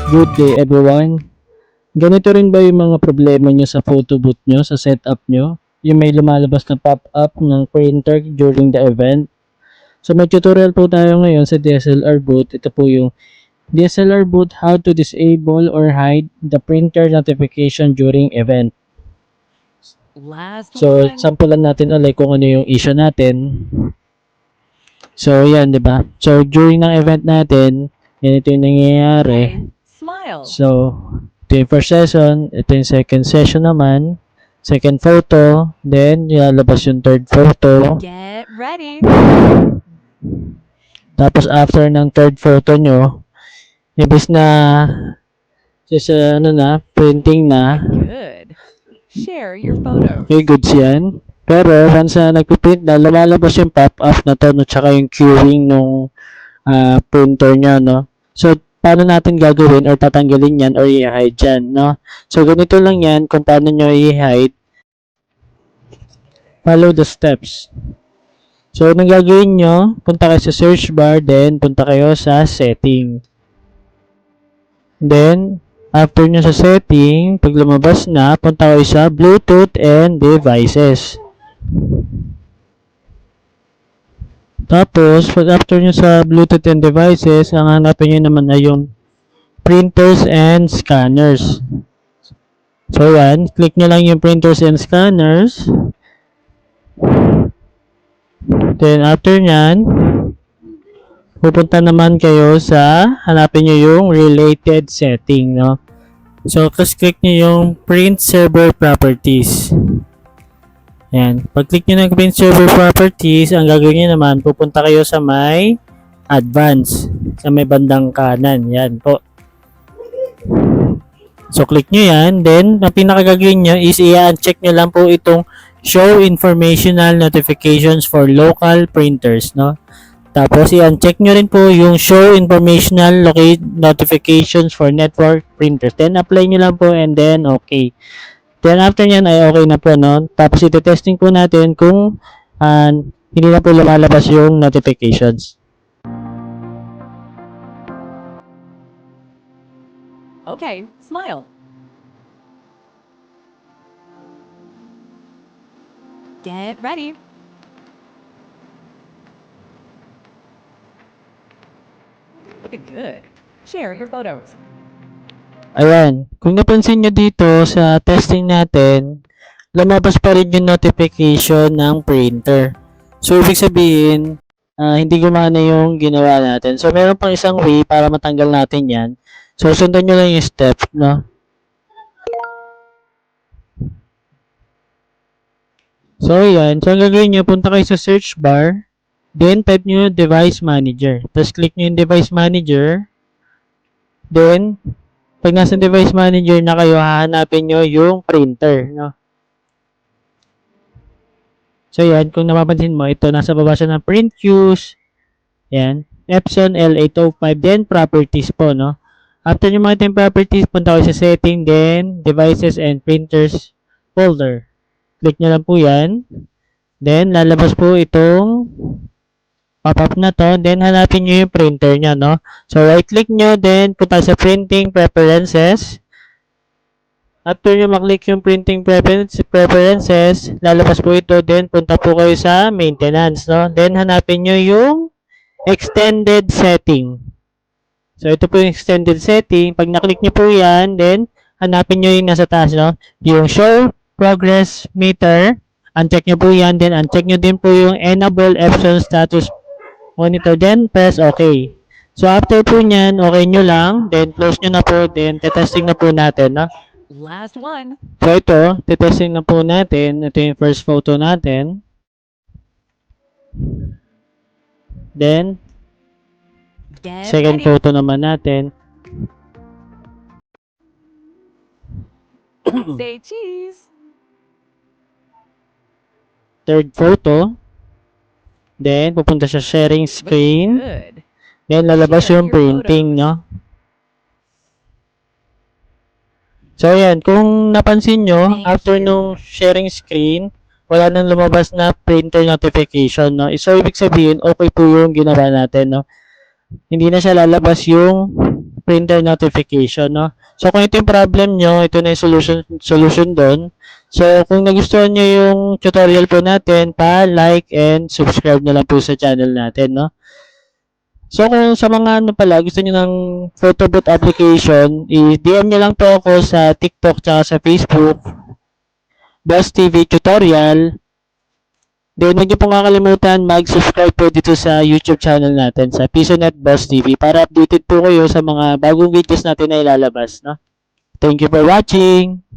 Good day everyone. Ganito rin ba yung mga problema nyo sa photo booth nyo, sa setup nyo? Yung may lumalabas na pop-up ng printer during the event? So may tutorial po tayo ngayon sa DSLR booth. Ito po yung DSLR booth, how to disable or hide the printer notification during event. So sampulan natin ulit kung ano yung issue natin. So yan, di ba? So during ng event natin, yan ito yung nangyayari. So, ito yung first session, ito yung second session naman, second photo, then lalabas yung third photo. Get ready. Tapos after ng third photo nyo, ibis na printing na. Good. Share your photos. Okay, goods yan. Pero once na nagpiprint na, lumalabas yung pop-up na to, no, tsaka yung queuing nung printer nyo, no. So, paano natin gagawin or tatanggalin yan or i-hide yan, no? So, ganito lang yan kung paano nyo i-hide. Follow the steps. So, anong gagawin nyo? Punta kayo sa search bar, then punta kayo sa setting. Then, after nyo sa setting, pag lumabas na, punta kayo sa Bluetooth and devices. Tapos, pag after nyo sa Bluetooth and devices, ang hanapin nyo naman ay yung printers and scanners. So, yan. Click nyo lang yung printers and scanners. Then, after nyan, pupunta naman kayo sa, hanapin nyo yung related setting, no? So, click nyo yung print server properties. Yan. Pag-click nyo ng print server properties, ang gagawin nyo naman, pupunta kayo sa may advance, sa may bandang kanan. Yan po. So, click nyo yan. Then, ang pinakagagawin nyo is i-uncheck nyo lang po itong show informational notifications for local printers, no? Tapos, i-uncheck nyo rin po yung show informational notifications for network printers. Then, apply nyo lang po and then, okay. Then, after nyan ay okay na po, no? Tapos, ito-testing po natin kung hindi na po lumalabas yung notifications. Okay, smile. Get ready. Looking good. Share your photos. Ayan. Kung napansin nyo dito sa testing natin, lumabas pa rin yung notification ng printer. So, ibig sabihin, hindi gumana yung ginawa natin. So, meron pang isang way para matanggal natin yan. So, sundan nyo lang yung step, no? So, ayan. So, ang gagawin nyo, punta kayo sa search bar. Then, type nyo device manager. Tapos, click nyo yung device manager. Then, pag nasa device manager na kayo, hahanapin nyo yung printer, no? So, yan. Kung napapansin mo, ito, nasa baba siya ng print queues. Yan. Epson L805. Then, properties po, no? After nyo makita yung properties, punta kayo sa setting, then, devices and printers folder. Click nyo lang po yan. Then, lalabas po itong pop-up na to. Then, hanapin nyo yung printer nyo, no? So, right-click nyo, then, punta sa printing preferences. After nyo maklik yung printing preferences, lalabas po ito. Then, punta po kayo sa maintenance, no? Then, hanapin nyo yung extended setting. So, ito po yung extended setting. Pag naklik nyo po yan, then, hanapin nyo yung nasa taas, no? Yung show progress meter. Uncheck nyo po yan. Then, uncheck nyo din po yung enable Epson status monitor, then press OK. So, after po nyan, okay nyo lang, then close nyo na po, then tetesting na po natin, no? Last one. So, ito, tetesting na po natin. Ito yung first photo natin. Then, Get second ready. photo naman natin. Say cheese. Third photo. Then, pupunta sa sharing screen. Good. Then, lalabas Share yung your printing, photos. no? So, ayan. Kung napansin nyo, Thank after you. nung sharing screen, wala nang lumabas na printer notification, no? So, ibig sabihin, okay po yung ginawa natin, no? Hindi na siya lalabas yung printer notification, no? So, kung ito yung problem nyo, ito na yung solution doon. So, kung nagustuhan nyo yung tutorial po natin, like and subscribe na lang po sa channel natin, no? So, kung sa mga ano pala, gusto nyo ng photo booth application, i-DM nyo lang po ako sa TikTok tsaka sa Facebook, Boss TV Tutorial. Then, huwag nyo pong kakalimutan mag-subscribe po dito sa YouTube channel natin, sa PisoNet Boss TV, para updated po kayo sa mga bagong videos natin na ilalabas, no? Thank you for watching!